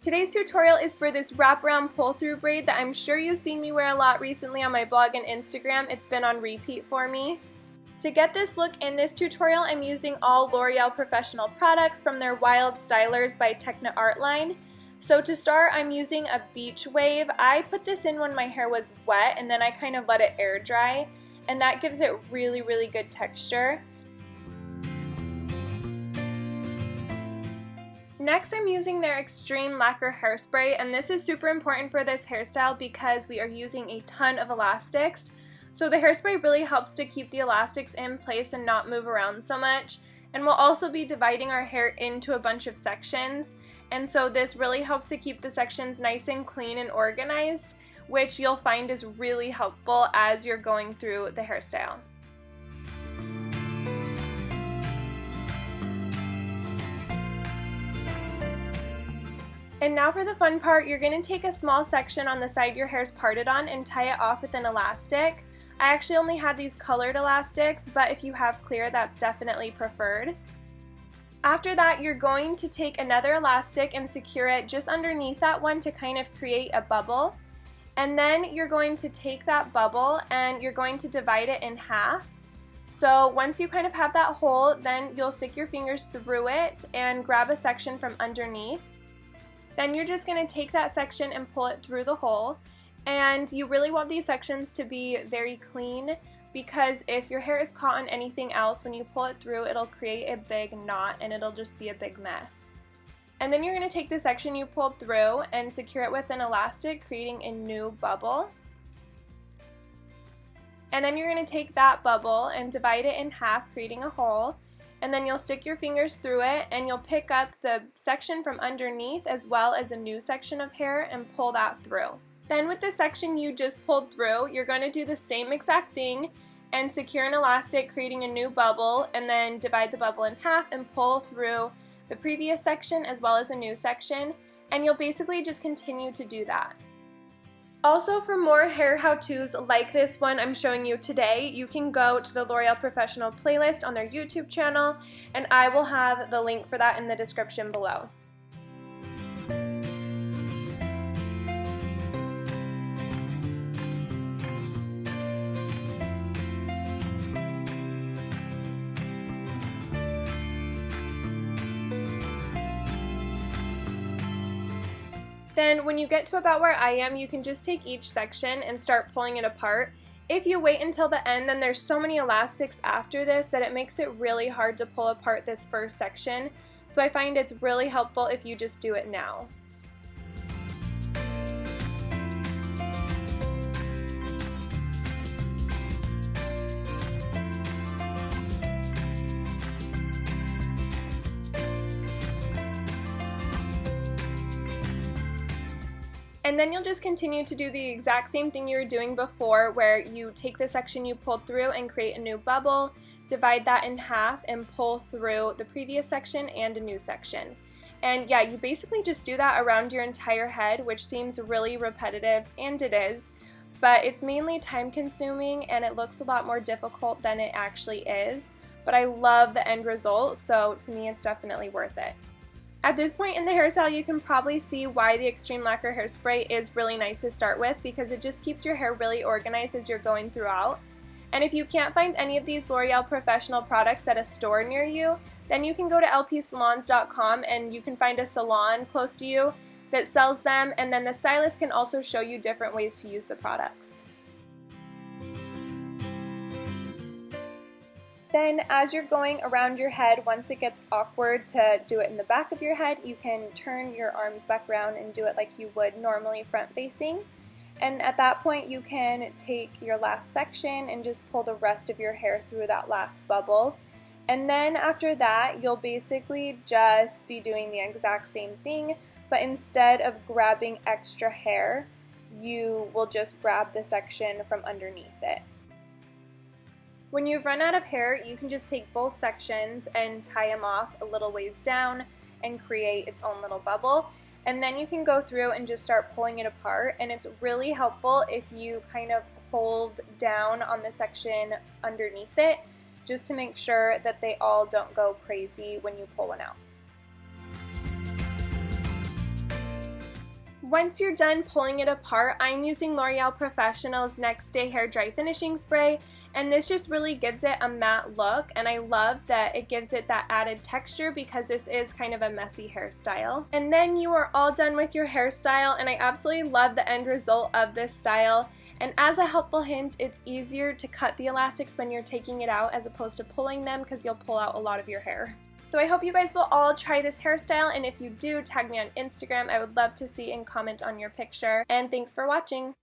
Today's tutorial is for this wraparound pull-through braid that I'm sure you've seen me wear a lot recently on my blog and Instagram. It's been on repeat for me. To get this look in this tutorial, I'm using all L'Oreal Professional products from their Wild Stylers by Techna Art line. So to start, I'm using a beach wave. I put this in when my hair was wet and then I kind of let it air dry, and that gives it really, really good texture. Next, I'm using their Extreme Lacquer Hairspray, and this is super important for this hairstyle because we are using a ton of elastics. So the hairspray really helps to keep the elastics in place and not move around so much. And we'll also be dividing our hair into a bunch of sections. And so this really helps to keep the sections nice and clean and organized, which you'll find is really helpful as you're going through the hairstyle. And now for the fun part, you're going to take a small section on the side your hair's parted on and tie it off with an elastic. I actually only had these colored elastics, but if you have clear, that's definitely preferred. After that, you're going to take another elastic and secure it just underneath that one to kind of create a bubble. And then you're going to take that bubble and you're going to divide it in half. So once you kind of have that hole, then you'll stick your fingers through it and grab a section from underneath. Then you're just going to take that section and pull it through the hole. And you really want these sections to be very clean, because if your hair is caught on anything else, when you pull it through, it'll create a big knot and it'll just be a big mess. And then you're going to take the section you pulled through and secure it with an elastic, creating a new bubble. And then you're going to take that bubble and divide it in half, creating a hole. And then you'll stick your fingers through it and you'll pick up the section from underneath as well as a new section of hair and pull that through. Then with the section you just pulled through, you're going to do the same exact thing and secure an elastic, creating a new bubble, and then divide the bubble in half and pull through the previous section as well as a new section, and you'll basically just continue to do that. Also, for more hair how-tos like this one I'm showing you today, you can go to the L'Oreal Professional playlist on their YouTube channel, and I will have the link for that in the description below. Then when you get to about where I am, you can just take each section and start pulling it apart. If you wait until the end, then there's so many elastics after this that it makes it really hard to pull apart this first section. So I find it's really helpful if you just do it now. And then you'll just continue to do the exact same thing you were doing before, where you take the section you pulled through and create a new bubble, divide that in half, and pull through the previous section and a new section. And yeah, you basically just do that around your entire head, which seems really repetitive, and it is, but it's mainly time consuming and it looks a lot more difficult than it actually is. But I love the end result, so to me it's definitely worth it. At this point in the hairstyle, you can probably see why the Extreme Lacquer Hairspray is really nice to start with, because it just keeps your hair really organized as you're going throughout. And if you can't find any of these L'Oreal Professional products at a store near you, then you can go to lpsalons.com and you can find a salon close to you that sells them, and then the stylist can also show you different ways to use the products. Then as you're going around your head, once it gets awkward to do it in the back of your head, you can turn your arms back around and do it like you would normally front facing. And at that point you can take your last section and just pull the rest of your hair through that last bubble. And then after that, you'll basically just be doing the exact same thing, but instead of grabbing extra hair, you will just grab the section from underneath it. When you've run out of hair, you can just take both sections and tie them off a little ways down and create its own little bubble. And then you can go through and just start pulling it apart, and it's really helpful if you kind of hold down on the section underneath it, just to make sure that they all don't go crazy when you pull one out. Once you're done pulling it apart, I'm using L'Oreal Professional's Next Day Hair Dry Finishing Spray, and this just really gives it a matte look, and I love that it gives it that added texture because this is kind of a messy hairstyle. And then you are all done with your hairstyle, and I absolutely love the end result of this style. And as a helpful hint, it's easier to cut the elastics when you're taking it out as opposed to pulling them because you'll pull out a lot of your hair. So I hope you guys will all try this hairstyle, and if you do, tag me on Instagram. I would love to see and comment on your picture. And thanks for watching.